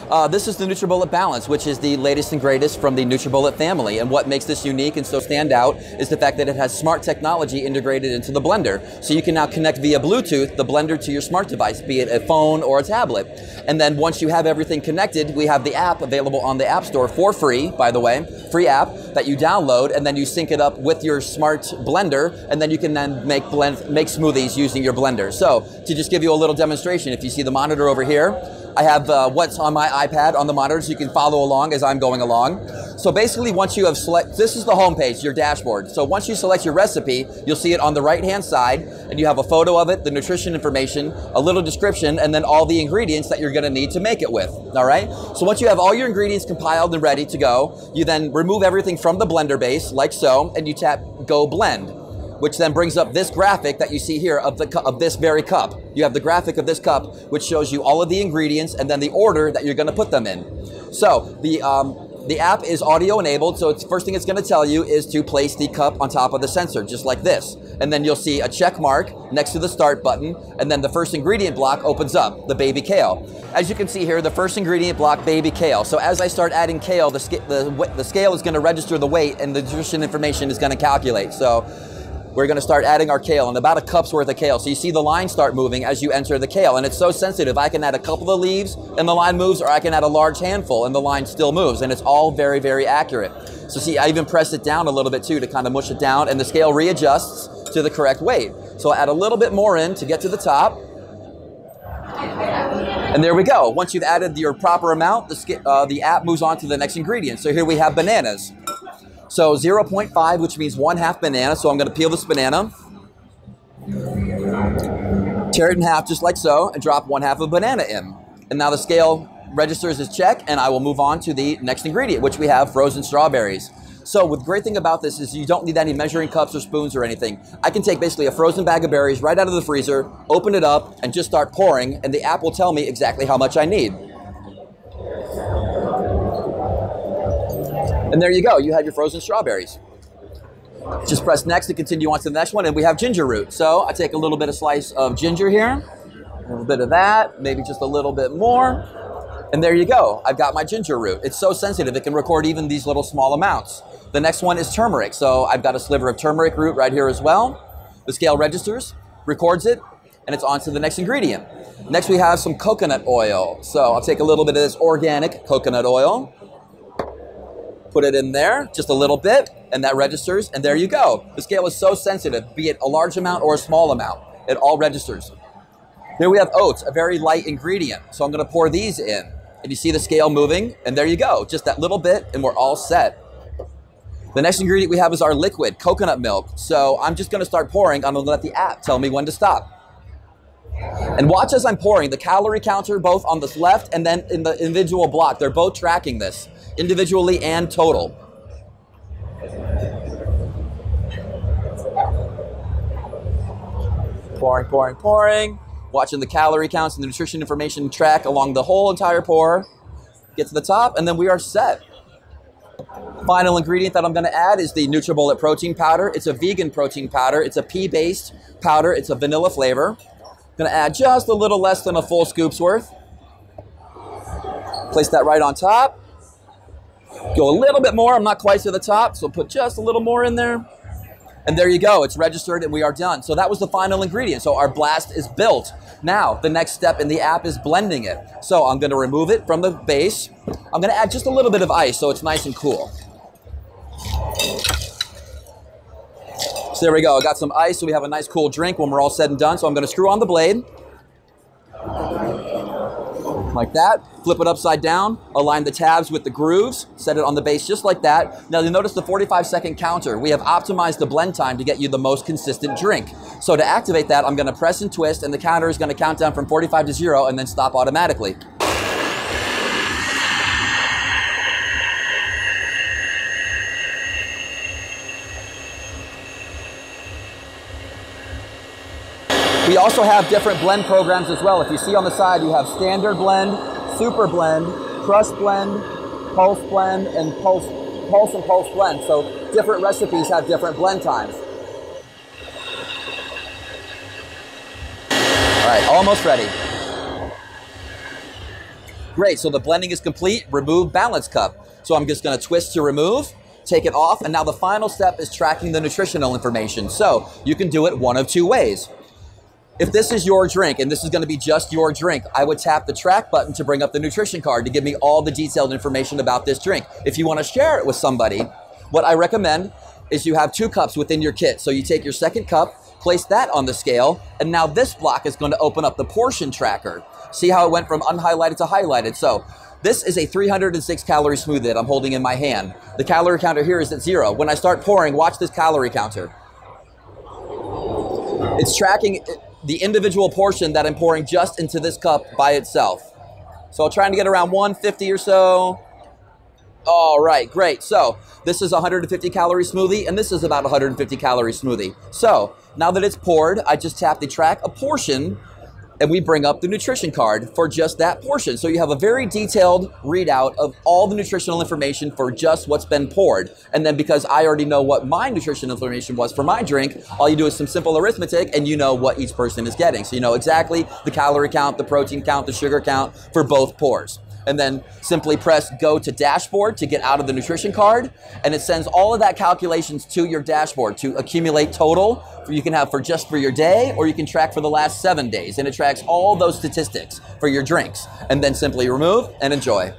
This is the Nutribullet Balance, which is the latest and greatest from the Nutribullet family. And what makes this unique and so stand out is the fact that it has smart technology integrated into the blender. So you can now connect via Bluetooth the blender to your smart device, be it a phone or a tablet. And then once you have everything connected, we have the app available on the App Store for free, by the way, free app that you download, and then you sync it up with your smart blender, and then you can then make smoothies using your blender. So to just give you a little demonstration, if you see the monitor over here, I have what's on my iPad on the monitor so you can follow along as I'm going along. So basically once you have this is the home page, your dashboard. So once you select your recipe, you'll see it on the right hand side, and you have a photo of it, the nutrition information, a little description, and then all the ingredients that you're gonna need to make it with, all right? So once you have all your ingredients compiled and ready to go, you then remove everything from the blender base, like so, and you tap Go Blend, which then brings up this graphic that you see here of this very cup. You have the graphic of this cup, which shows you all of the ingredients and then the order that you're gonna put them in. So the app is audio enabled, so the first thing it's gonna tell you is to place the cup on top of the sensor, just like this. And then you'll see a check mark next to the start button, and then the first ingredient block opens up, the baby kale. As you can see here, the first ingredient block, baby kale. So as I start adding kale, the scale is gonna register the weight and the nutrition information is gonna calculate. So we're gonna start adding our kale, and about a cup's worth of kale. So you see the line start moving as you enter the kale, and it's so sensitive. I can add a couple of leaves and the line moves, or I can add a large handful and the line still moves, and it's all very, very accurate. So see, I even press it down a little bit too to kind of mush it down, and the scale readjusts to the correct weight. So I'll add a little bit more in to get to the top. And there we go. Once you've added your proper amount, the app moves on to the next ingredient. So here we have bananas. So 0.5, which means 1/2 banana. So I'm going to peel this banana, tear it in half just like so, and drop 1/2 of banana in. And now the scale registers as check, and I will move on to the next ingredient, which we have frozen strawberries. So the great thing about this is you don't need any measuring cups or spoons or anything. I can take basically a frozen bag of berries right out of the freezer, open it up, and just start pouring, and the app will tell me exactly how much I need. And there you go, you have your frozen strawberries. Just press next to continue on to the next one, and we have ginger root. So I take a little bit of slice of ginger here, a little bit of that, maybe just a little bit more, and there you go. I've got my ginger root. It's so sensitive, it can record even these little small amounts. The next one is turmeric. So I've got a sliver of turmeric root right here as well. The scale registers, records it, and it's on to the next ingredient. Next we have some coconut oil. So I'll take a little bit of this organic coconut oil, put it in there, just a little bit, and that registers, and there you go. The scale is so sensitive, be it a large amount or a small amount, it all registers. Here we have oats, a very light ingredient. So I'm gonna pour these in, and you see the scale moving, and there you go, just that little bit, and we're all set. The next ingredient we have is our liquid, coconut milk. So I'm just gonna start pouring, I'm gonna let the app tell me when to stop. And watch as I'm pouring, the calorie counter both on the left and then in the individual block, they're both tracking this, individually and total. Pouring, pouring, pouring. Watching the calorie counts and the nutrition information track along the whole entire pour. Get to the top, and then we are set. Final ingredient that I'm gonna add is the Nutribullet protein powder. It's a vegan protein powder. It's a pea-based powder. It's a vanilla flavor. Gonna add just a little less than a full scoop's worth. Place that right on top. Go a little bit more, I'm not quite to the top, so put just a little more in there. And there you go, it's registered and we are done. So that was the final ingredient. So our blast is built. Now, the next step in the app is blending it. So I'm gonna remove it from the base. I'm gonna add just a little bit of ice so it's nice and cool. So there we go, I got some ice so we have a nice cool drink when we're all said and done. So I'm gonna screw on the blade. Like that, flip it upside down, align the tabs with the grooves, set it on the base just like that. Now you'll notice the 45-second counter. We have optimized the blend time to get you the most consistent drink. So to activate that, I'm gonna press and twist, and the counter is gonna count down from 45 to 0 and then stop automatically. We also have different blend programs as well. If you see on the side, you have standard blend, super blend, crush blend, pulse blend, and pulse and pulse blend. So different recipes have different blend times. All right, almost ready. Great, so the blending is complete. Remove balance cup. So I'm just gonna twist to remove, take it off, and now the final step is tracking the nutritional information. So you can do it one of two ways. If this is your drink, and this is gonna be just your drink, I would tap the track button to bring up the nutrition card to give me all the detailed information about this drink. If you wanna share it with somebody, what I recommend is you have 2 cups within your kit. So you take your second cup, place that on the scale, and now this block is going to open up the portion tracker. See how it went from unhighlighted to highlighted? So this is a 306 calorie smoothie that I'm holding in my hand. The calorie counter here is at 0. When I start pouring, watch this calorie counter. It's tracking the individual portion that I'm pouring just into this cup by itself. So I'm trying to get around 150 or so. All right, great. So this is a 150 calorie smoothie, and this is about 150 calorie smoothie. So now that it's poured, I just tap the track a portion, and we bring up the nutrition card for just that portion. So you have a very detailed readout of all the nutritional information for just what's been poured. And then because I already know what my nutritional information was for my drink, all you do is some simple arithmetic, and you know what each person is getting. So you know exactly the calorie count, the protein count, the sugar count for both pours. And then simply press go to dashboard to get out of the nutrition card, and it sends all of that calculations to your dashboard to accumulate total you can have for just for your day, or you can track for the last 7 days, and it tracks all those statistics for your drinks, and then simply remove and enjoy.